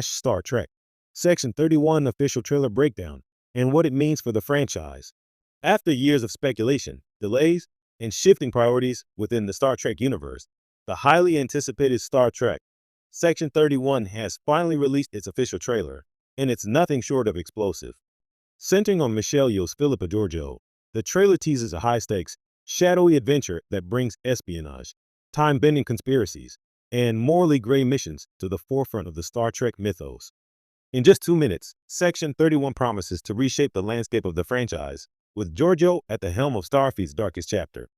Star Trek. Section 31 official trailer breakdown and what it means for the franchise. After years of speculation, delays, and shifting priorities within the Star Trek universe, the highly anticipated Star Trek Section 31 has finally released its official trailer, and it's nothing short of explosive. Centering on Michelle Yeoh's Philippa Georgiou, the trailer teases a high-stakes, shadowy adventure that brings espionage, time-bending conspiracies, and morally gray missions to the forefront of the Star Trek mythos. In just 2 minutes, Section 31 promises to reshape the landscape of the franchise, with Georgiou at the helm of Starfleet's darkest chapter.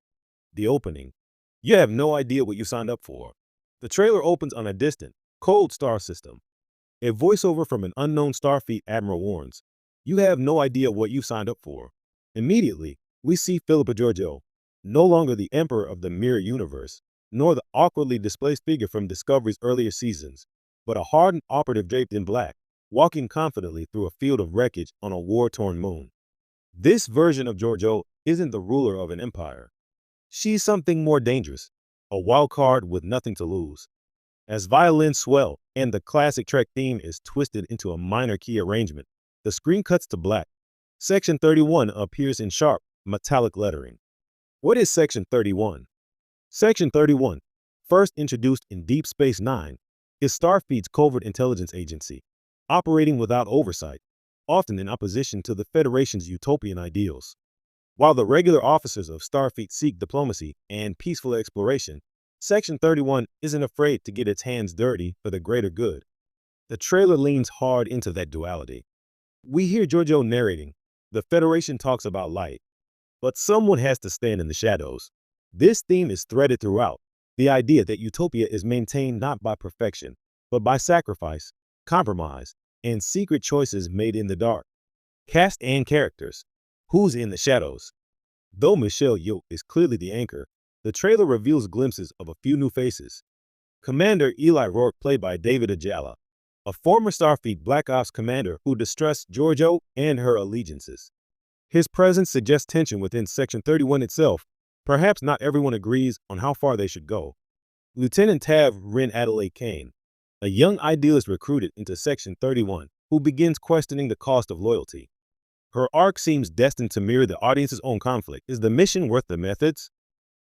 The opening. You have no idea what you signed up for. The trailer opens on a distant, cold star system. A voiceover from an unknown Starfleet admiral warns, "You have no idea what you signed up for." Immediately, we see Philippa Georgiou, no longer the emperor of the mirror universe, nor the awkwardly displaced figure from Discovery's earlier seasons, but a hardened operative draped in black, walking confidently through a field of wreckage on a war-torn moon. This version of Georgiou isn't the ruler of an empire. She's something more dangerous, a wild card with nothing to lose. As violins swell and the classic Trek theme is twisted into a minor key arrangement, the screen cuts to black. Section 31 appears in sharp, metallic lettering. What is Section 31? Section 31, first introduced in Deep Space Nine, is Starfleet's covert intelligence agency, operating without oversight, often in opposition to the Federation's utopian ideals. While the regular officers of Starfleet seek diplomacy and peaceful exploration, Section 31 isn't afraid to get its hands dirty for the greater good. The trailer leans hard into that duality. We hear Georgiou narrating, "The Federation talks about light, but someone has to stand in the shadows." This theme is threaded throughout, the idea that utopia is maintained not by perfection, but by sacrifice, compromise, and secret choices made in the dark. Cast and characters. Who's in the shadows? Though Michelle Yeoh is clearly the anchor, the trailer reveals glimpses of a few new faces. Commander Eli Rourke, played by David Ajala, a former Starfleet Black Ops commander who distrusts Georgiou and her allegiances. His presence suggests tension within Section 31 itself. Perhaps not everyone agrees on how far they should go. Lieutenant Tav Ren Adelaide Kane, a young idealist recruited into Section 31, who begins questioning the cost of loyalty. Her arc seems destined to mirror the audience's own conflict. Is the mission worth the methods?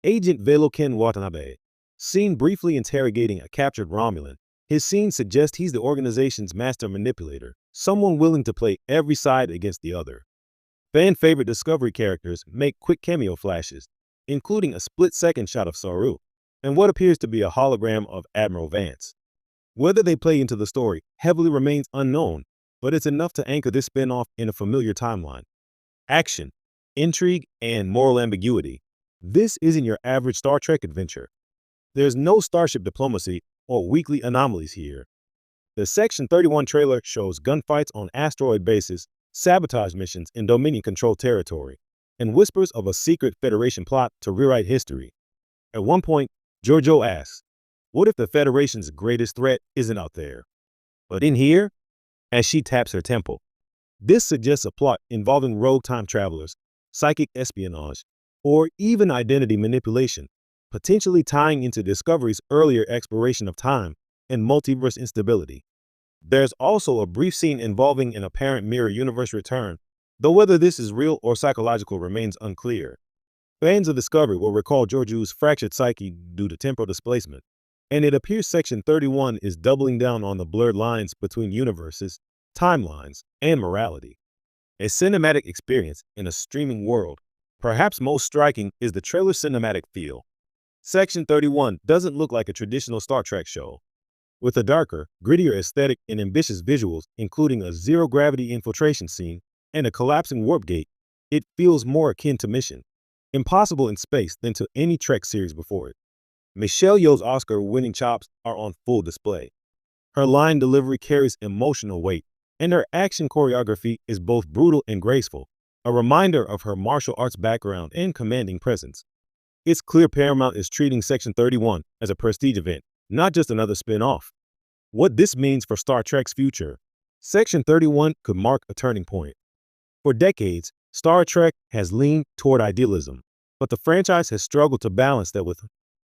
Agent Velo Ken Watanabe, seen briefly interrogating a captured Romulan, his scenes suggest he's the organization's master manipulator, someone willing to play every side against the other. Fan-favorite Discovery characters make quick cameo flashes, including a split-second shot of Saru, and what appears to be a hologram of Admiral Vance. Whether they play into the story heavily remains unknown, but it's enough to anchor this spin-off in a familiar timeline. Action, intrigue, and moral ambiguity. This isn't your average Star Trek adventure. There's no starship diplomacy or weekly anomalies here. The Section 31 trailer shows gunfights on asteroid bases, sabotage missions in Dominion-controlled territory, and whispers of a secret Federation plot to rewrite history. At one point, Georgiou asks, "What if the Federation's greatest threat isn't out there, but in here?" as she taps her temple. This suggests a plot involving rogue time travelers, psychic espionage, or even identity manipulation, potentially tying into Discovery's earlier exploration of time and multiverse instability. There's also a brief scene involving an apparent mirror universe return, though whether this is real or psychological remains unclear. Fans of Discovery will recall Georgiou's fractured psyche due to temporal displacement, and it appears Section 31 is doubling down on the blurred lines between universes, timelines, and morality. A cinematic experience in a streaming world. Perhaps most striking is the trailer's cinematic feel. Section 31 doesn't look like a traditional Star Trek show. With a darker, grittier aesthetic and ambitious visuals, including a zero-gravity infiltration scene and a collapsing warp gate, it feels more akin to Mission Impossible in space than to any Trek series before it. Michelle Yeoh's Oscar-winning chops are on full display. Her line delivery carries emotional weight, and her action choreography is both brutal and graceful, a reminder of her martial arts background and commanding presence. It's clear Paramount is treating Section 31 as a prestige event, not just another spin-off. What this means for Star Trek's future. Section 31 could mark a turning point. For decades, Star Trek has leaned toward idealism, but the franchise has struggled to balance that with